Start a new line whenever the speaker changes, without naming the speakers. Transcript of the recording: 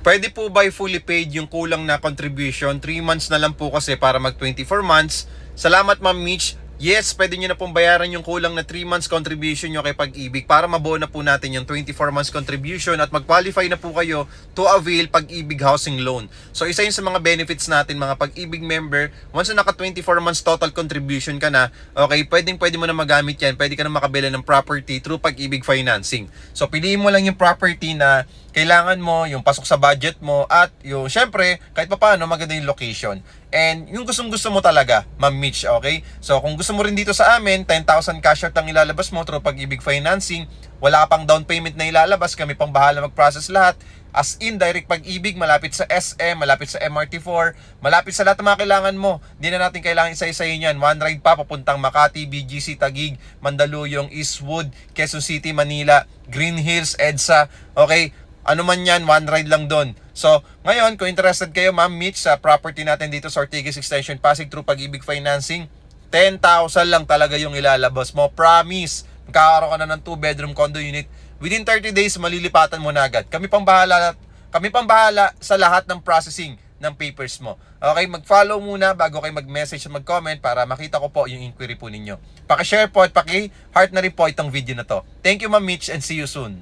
Pwede po ba fully paid yung kulang na contribution? 3 months na lang po kasi para mag 24 months. Salamat Ma'am Mitch. Yes, pwede nyo na pong bayaran yung kulang na 3 months contribution nyo kay Pag-ibig para mabuo na po natin yung 24 months contribution at mag-qualify na po kayo to avail Pag-ibig Housing Loan. So isa yun sa mga benefits natin mga Pag-ibig member. Once na naka 24 months total contribution ka na, okay, pwede mo na magamit yan. Pwede ka na makabili ng property through Pag-ibig Financing. So piliin mo lang yung property na kailangan mo, yung pasok sa budget mo, at yung syempre, kahit pa paano, maganda yung location. And yung gusto mo talaga, Ma'am Mitch, okay? So kung gusto mo rin dito sa amin, 10,000 cash out ang ilalabas mo through Pag-ibig Financing, wala ka pang down payment na ilalabas, kami pang bahala mag-process lahat. As in, direct Pag-ibig, malapit sa SM, malapit sa MRT4, malapit sa lahat ng mga kailangan mo. Hindi na natin kailangan isa-isahin yan. One ride pa, papuntang Makati, BGC, Taguig, Mandaluyong, Eastwood, Quezon City, Manila, Green Hills, EDSA, okay? Ano man yan, one ride lang doon. So, ngayon, kung interested kayo, Ma'am Mitch, sa property natin dito sa Ortigas Extension, Pasig through Pag-ibig Financing, 10,000 lang talaga yung ilalabas mo. Promise, magkakaroon ka na ng 2-bedroom condo unit. Within 30 days, malilipatan mo na agad. Kami pang bahala sa lahat ng processing ng papers mo. Okay, mag-follow muna bago kayo mag-message at mag-comment para makita ko po yung inquiry po ninyo. Paki-share po at paki-heart na rin po itong video na to. Thank you, Ma'am Mitch, and see you soon.